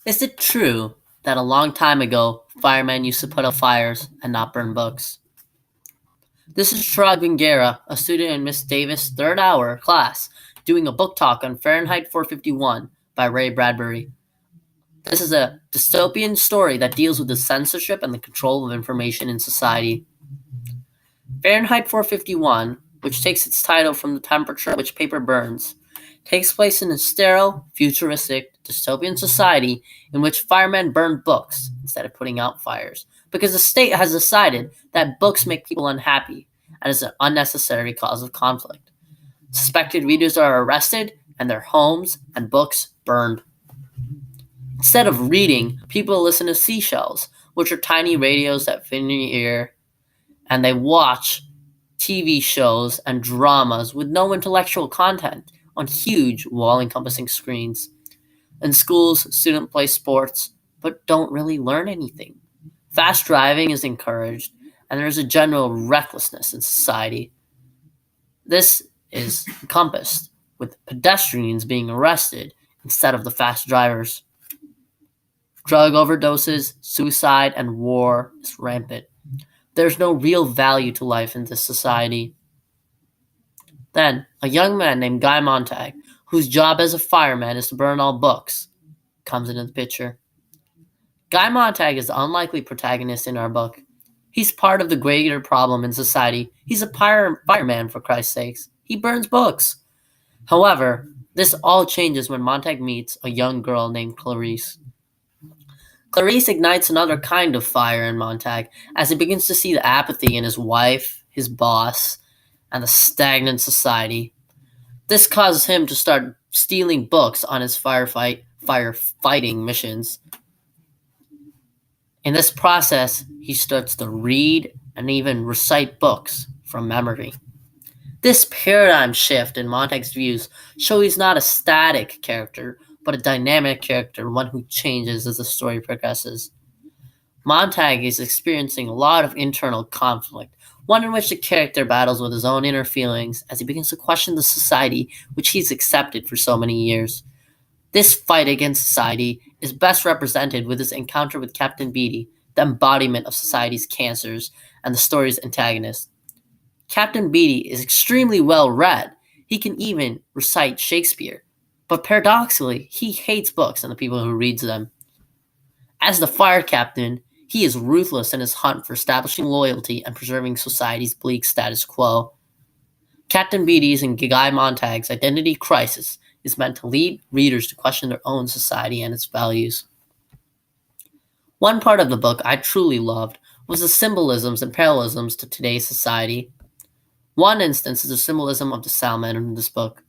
Is it true that a long time ago, firemen used to put out fires and not burn books? This is Chirag Bangera, a student in Miss Davis' third hour class, doing a book talk on Fahrenheit 451 by Ray Bradbury. This is a dystopian story that deals with the censorship and the control of information in society. Fahrenheit 451, which takes its title from the temperature at which paper burns, takes place in a sterile, futuristic, dystopian society in which firemen burn books instead of putting out fires, because the state has decided that books make people unhappy and is an unnecessary cause of conflict. Suspected readers are arrested and their homes and books burned. Instead of reading, people listen to seashells, which are tiny radios that fit in your ear, and they watch TV shows and dramas with no intellectual content on huge wall-encompassing screens. In schools, students play sports, but don't really learn anything. Fast driving is encouraged, and there's a general recklessness in society. This is encompassed with pedestrians being arrested instead of the fast drivers. Drug overdoses, suicide, and war is rampant. There's no real value to life in this society. Then, a young man named Guy Montag, whose job as a fireman is to burn all books, comes into the picture. Guy Montag is the unlikely protagonist in our book. He's part of the greater problem in society. He's a fireman, for Christ's sakes. He burns books. However, this all changes when Montag meets a young girl named Clarice. Clarice ignites another kind of fire in Montag as he begins to see the apathy in his wife, his boss, and the stagnant society. This causes him to start stealing books on his firefighting missions. In this process, he starts to read and even recite books from memory. This paradigm shift in Montag's views shows he's not a static character, but a dynamic character, one who changes as the story progresses. Montag is experiencing a lot of internal conflict, one in which the character battles with his own inner feelings as he begins to question the society which he's accepted for so many years. This fight against society is best represented with his encounter with Captain Beatty, the embodiment of society's cancers and the story's antagonist. Captain Beatty is extremely well read. He can even recite Shakespeare. But paradoxically, he hates books and the people who reads them. As the fire captain, he is ruthless in his hunt for establishing loyalty and preserving society's bleak status quo. Captain Beatty's and Guy Montag's identity crisis is meant to lead readers to question their own society and its values. One part of the book I truly loved was the symbolisms and parallelisms to today's society. One instance is the symbolism of the salamander in this book.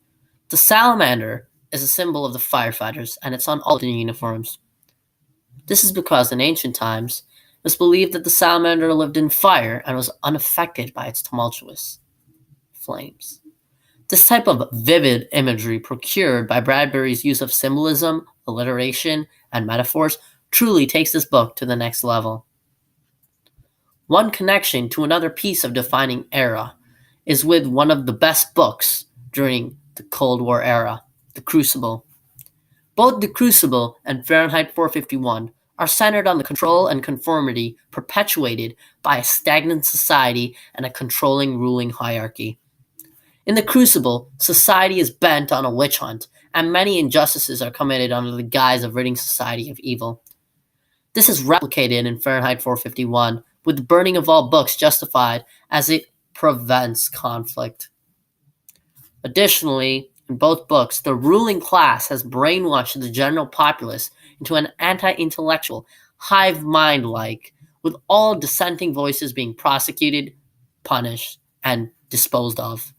The salamander is a symbol of the firefighters, and it's on all their uniforms. This is because in ancient times, it was believed that the salamander lived in fire and was unaffected by its tumultuous flames. This type of vivid imagery procured by Bradbury's use of symbolism, alliteration, and metaphors truly takes this book to the next level. One connection to another piece of defining era is with one of the best books during the Cold War era, The Crucible. Both The Crucible and Fahrenheit 451 are centered on the control and conformity perpetuated by a stagnant society and a controlling ruling hierarchy. In The Crucible, society is bent on a witch hunt, and many injustices are committed under the guise of ridding society of evil. This is replicated in Fahrenheit 451, with the burning of all books justified as it prevents conflict. Additionally, in both books, the ruling class has brainwashed the general populace into an anti-intellectual, hive mind-like, with all dissenting voices being prosecuted, punished, and disposed of.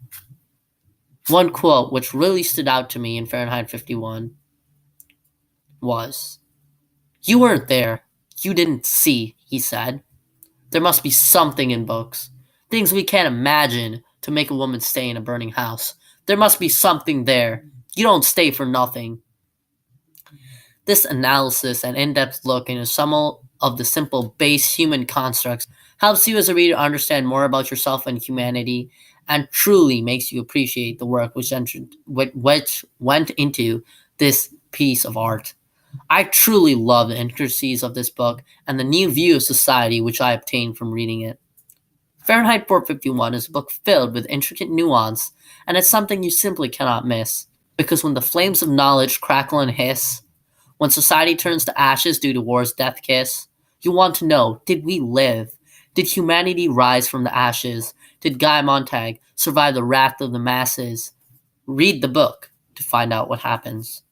One quote which really stood out to me in Fahrenheit 51 was, "You weren't there. You didn't see," he said. "There must be something in books. Things we can't imagine to make a woman stay in a burning house. There must be something there. You don't stay for nothing." This analysis and in-depth look into some of the simple base human constructs helps you as a reader understand more about yourself and humanity, and truly makes you appreciate the work which went into this piece of art. I truly love the intricacies of this book and the new view of society which I obtained from reading it. Fahrenheit 451 is a book filled with intricate nuance, and it's something you simply cannot miss. Because when the flames of knowledge crackle and hiss, when society turns to ashes due to war's death kiss, you want to know, did we live? Did humanity rise from the ashes? Did Guy Montag survive the wrath of the masses? Read the book to find out what happens.